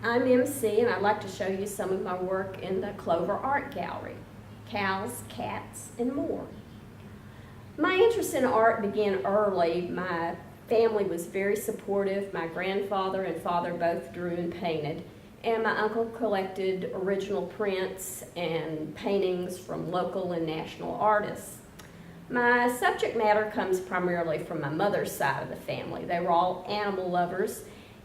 I'm MC, and I'd like to show you some of my work in the Clover Art Gallery, cows, cats, and more. My interest in art began early. My family was very supportive. My grandfather and father both drew and painted, and my uncle collected original prints and paintings from local and national artists. My subject matter comes primarily from my mother's side of the family. They were all animal lovers,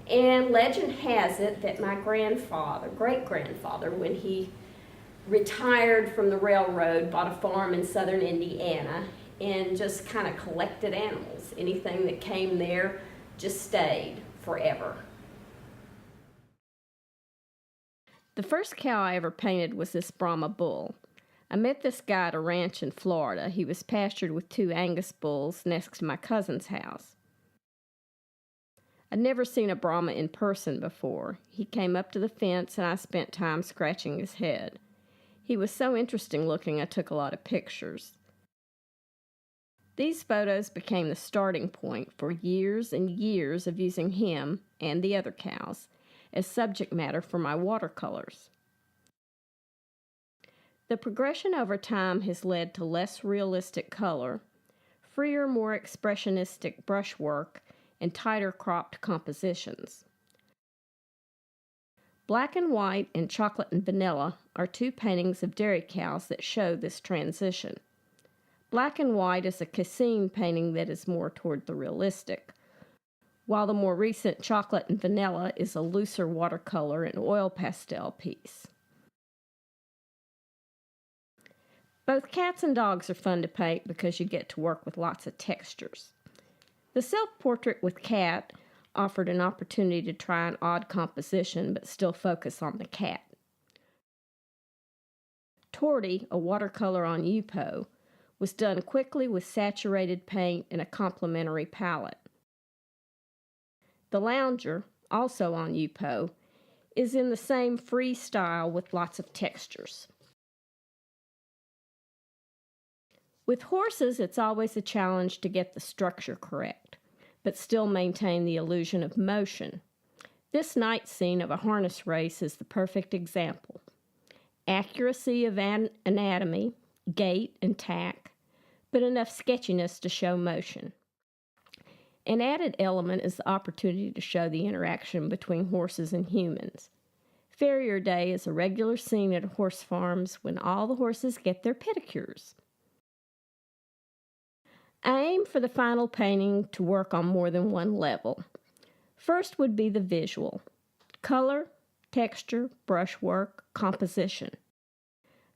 and legend has it that my grandfather, great-grandfather, when he retired from the railroad, bought a farm in southern Indiana and just kind of collected animals. Anything that came there just stayed forever. The first cow I ever painted was this Brahma bull. I met this guy at a ranch in Florida. He was pastured with 2 Angus bulls next to my cousin's house. I'd never seen a Brahma in person before. He came up to the fence and I spent time scratching his head. He was so interesting looking I took a lot of pictures. These photos became the starting point for years and years of using him and the other cows as subject matter for my watercolors. The progression over time has led to less realistic color, freer, more expressionistic brushwork, and tighter cropped compositions. Black and White and Chocolate and Vanilla are 2 paintings of dairy cows that show this transition. Black and White is a Cassine painting that is more toward the realistic, while the more recent Chocolate and Vanilla is a looser watercolor and oil pastel piece. Both cats and dogs are fun to paint because you get to work with lots of textures. The self-portrait with cat offered an opportunity to try an odd composition but still focus on the cat. Torty, a watercolor on Yupo, was done quickly with saturated paint and a complementary palette. The Lounger, also on Yupo, is in the same free style with lots of textures. With horses, it's always a challenge to get the structure correct, but still maintain the illusion of motion. This night scene of a harness race is the perfect example. Accuracy of anatomy, gait, and tack, but enough sketchiness to show motion. An added element is the opportunity to show the interaction between horses and humans. Farrier Day is a regular scene at horse farms when all the horses get their pedicures. I aim for the final painting to work on more than one level. First would be the visual: color, texture, brushwork, composition.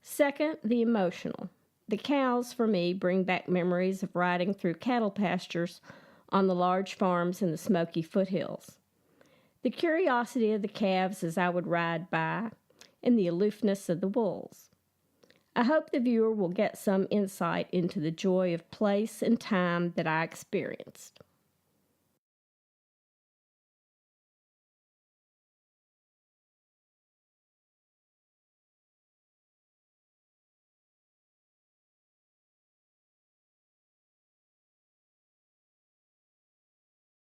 Second, the emotional. The cows, for me, bring back memories of riding through cattle pastures on the large farms in the Smoky foothills. The curiosity of the calves as I would ride by, and the aloofness of the bulls. I hope the viewer will get some insight into the joy of place and time that I experienced.